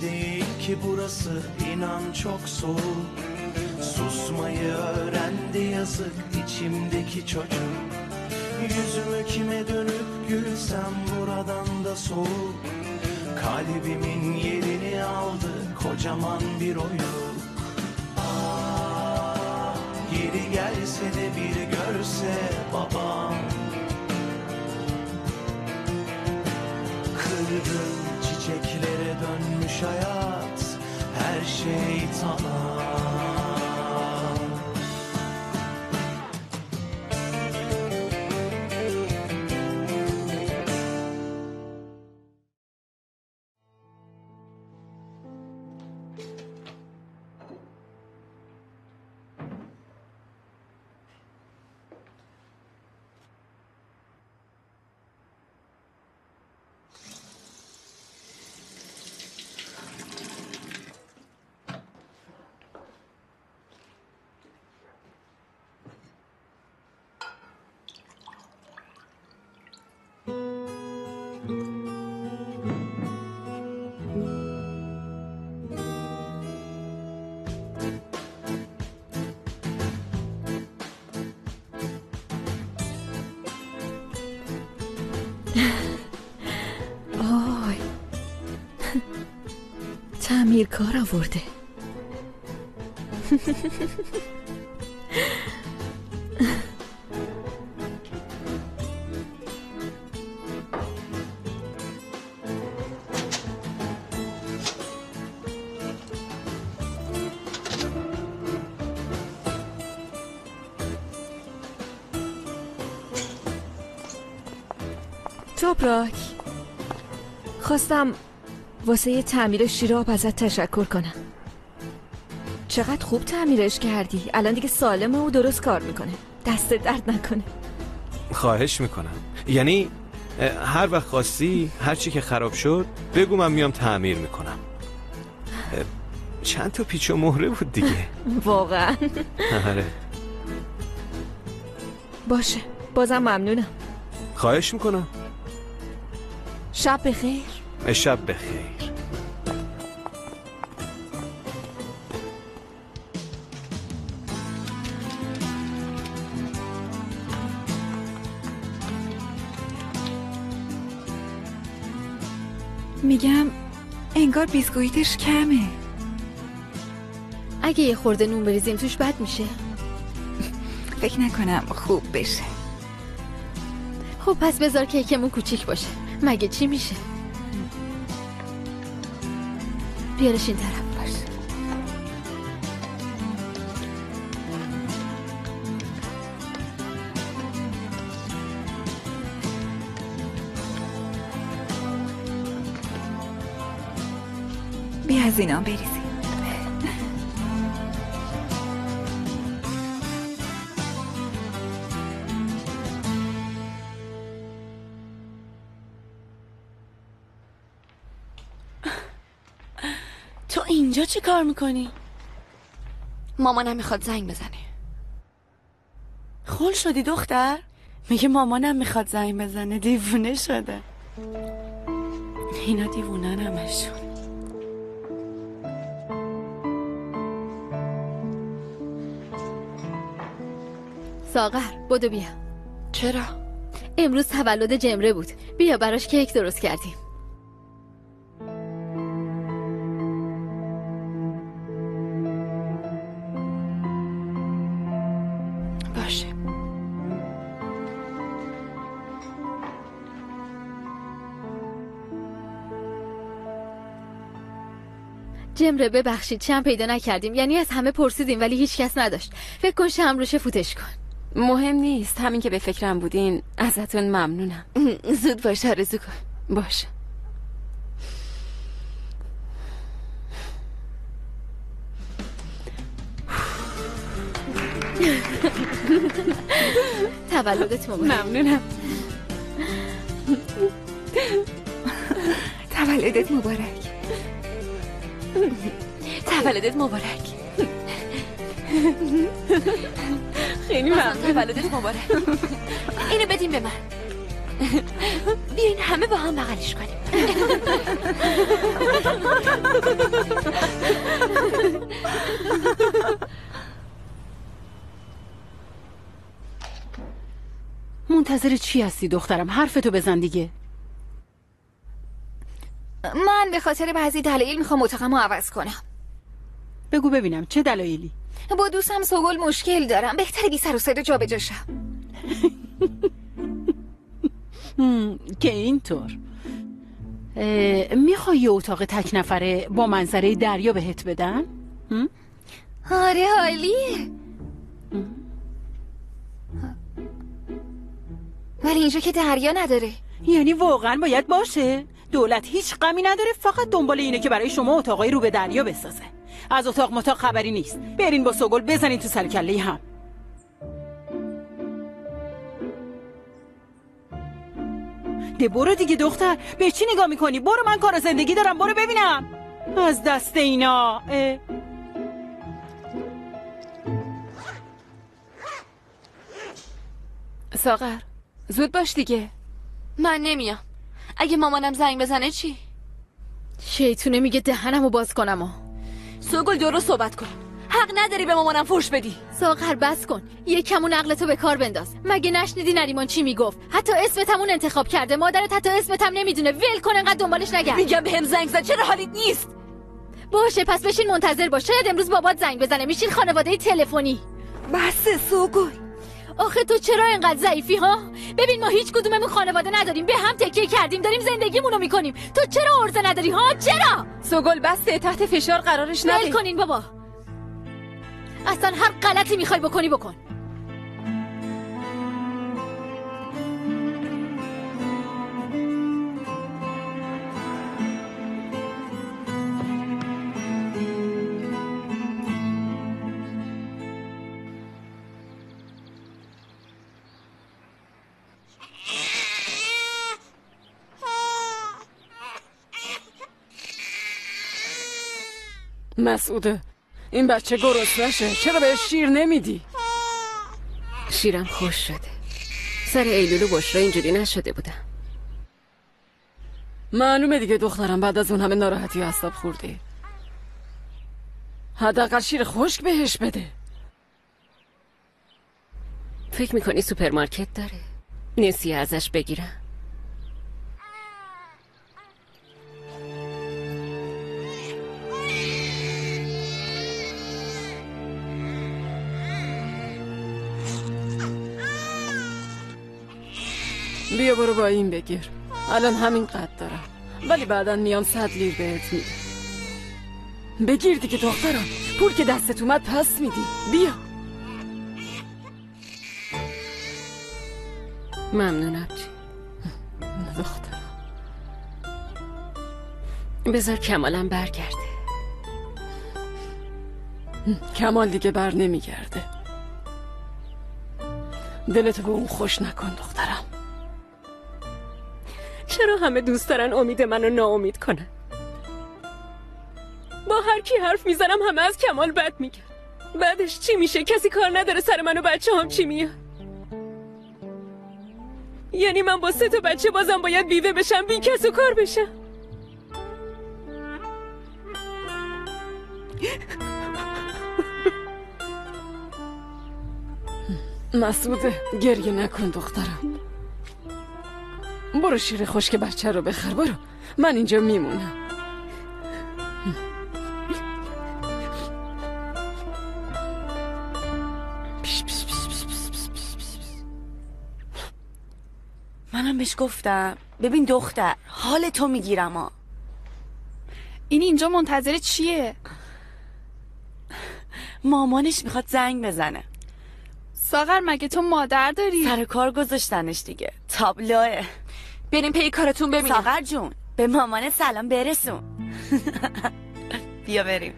değil ki burası, inan çok soğuk. Susmayı öğrendi yazık içimdeki çocuk. Yüzümü kime dönüp gülsem buradan da soğuk. Kalbimin yerini aldı kocaman bir oyuk. Ah, geri gelse de bir görse babam. Kırgın çiçeklere dönmüş hayat, her şey tamam. آی تعمیرکار آورده. توپراک، خواستم واسه یه تعمیر شیراب ازت تشکر کنم. چقدر خوب تعمیرش کردی. الان دیگه سالمه و درست کار میکنه. دست درد نکنه. خواهش میکنم. یعنی هر وقت خواستی هر چی که خراب شد بگو، من میام تعمیر میکنم. چند تا پیچ و مهره بود دیگه. واقعا؟ آره. باشه، بازم ممنونم. خواهش میکنم. شب بخیر. شب بخیر. میگم انگار بیسکویتش کمه. اگه یه خورده نون بریزیم توش بد میشه؟ فکر نکنم خوب بشه. خب پس بذار کیکمون کوچیک باشه. مگه چی میشه؟ بیارش این طرف باش. بیا از اینا بریزی. تو اینجا چی کار میکنی؟ مامانم میخواد زنگ بزنه. خول شدی دختر؟ میگه مامانم میخواد زنگ بزنه. دیوونه شده. اینا دیوونن همشون. ساغر بدو بیا. چرا؟ امروز تولد جمره بود. بیا براش کیک درست کردیم. باشه. جمره ببخشید شم پیدا نکردیم. یعنی از همه پرسیدیم ولی هیچ کس نداشت. فکر کن شمروشه فوتش کن. مهم نیست. همین که به فکرم بودین ازتون ممنونم. زود باش آرزو کن. باشه. تولدت مبارک. ممنونم. تولدت مبارک. تولدت مبارک. خیلی ممنون. تولدت مبارک. اینو بدیم به من. بیاین همه با هم بغلش کنیم. منتظر چی هستی دخترم؟ حرفتو بزن دیگه. من به خاطر بعضی دلایل میخوام اتاقمو عوض کنم. بگو ببینم چه دلایلی؟ با دوستم سوگل مشکل دارم. بهتره بی سر و صدا جابجا شم. که اینطور میخوای یه اتاق تک نفره با منظره دریا بهت بدن؟ آره عالیه. ولی اینجا که دریا نداره. یعنی واقعا باید باشه؟ دولت هیچ غمی نداره، فقط دنبال اینه که برای شما اتاقای رو به دریا بسازه. از اتاق متاق خبری نیست. برین با سوگل بزنین تو سر کله هم. ده برو دیگه دختر، به چی نگاه میکنی؟ برو، من کار زندگی دارم، برو ببینم. از دست اینا ساغر زود باش دیگه. من نمیام. اگه مامانم زنگ بزنه چی؟ شیطونه میگه دهنمو باز کنم. سوگل درست صحبت کن. حق نداری به مامانم فحش بدی. ساغر بس کن. یکمون عقلتو به کار بنداز. مگه نشنیدی نریمان چی میگفت؟ حتی اسمت همون انتخاب کرده. مادرت حتی اسمت هم نمیدونه. ول کن، انقدر دنبالش نگرد. میگم بهم زنگ زد، چرا حالیت نیست؟ باشه پس بشین منتظر باش. شاید امروز بابات زنگ بزنه. میشین خانواده تلفنی. بس سوگل. آخه تو چرا اینقدر ضعیفی ها؟ ببین ما هیچ کدوممون خانواده نداریم. به هم تکیه کردیم، داریم زندگیمونو میکنیم. تو چرا عرضه نداری ها؟ چرا؟ سوگل بسته، تحت فشار قرارش ندی. ول کنین بابا. اصلا هر غلطی میخوای بکنی بکن. مسعوده، این بچه گرسنشه، چرا بهش شیر نمیدی؟ شیرم خوش شده. سر ایلول و بشرا اینجوری نشده بودم. معلومه دیگه دخترم، بعد از اون همه ناراحتی و اعصاب خوردی. حداقل شیر خشک بهش بده. فکر میکنی سوپرمارکت داره؟ نسیه ازش بگیرم؟ بیا برو با این بگیر. الان همین قد دارم، ولی بعداً میام 100 لیر بهت میدم. بگیر دیگه دخترم، پول که دستت اومد پس میدی. بیا. ممنونم چی دخترم. بذار کمالم برگرده. کمال دیگه بر نمیگرده. دلتو به اون خوش نکن دخترم. چرا همه دوست دارن امید منو ناامید کنن؟ با هر کی حرف میزنم همه از کمال بد میگن. بعدش چی میشه؟ کسی کار نداره سر من و بچه هم چی میاد؟ یعنی من با 3 تا بچه بازم باید بیوه بشم، بی کس و کار بشم؟ مسعوده، گریه نکن دخترم. برو شیر خشک بچه رو بخر. برو، من اینجا میمونم. منم بهش گفتم ببین دختر، حال تو میگیرم ها. این اینجا منتظر چیه؟ مامانش میخواد زنگ بزنه. ساغر مگه تو مادر داری؟ سر کار گذاشتنش دیگه، تابلوه. بریم پی کارتون ببینیم. ساغر جون، به مامان سلام برسون. بیا بریم.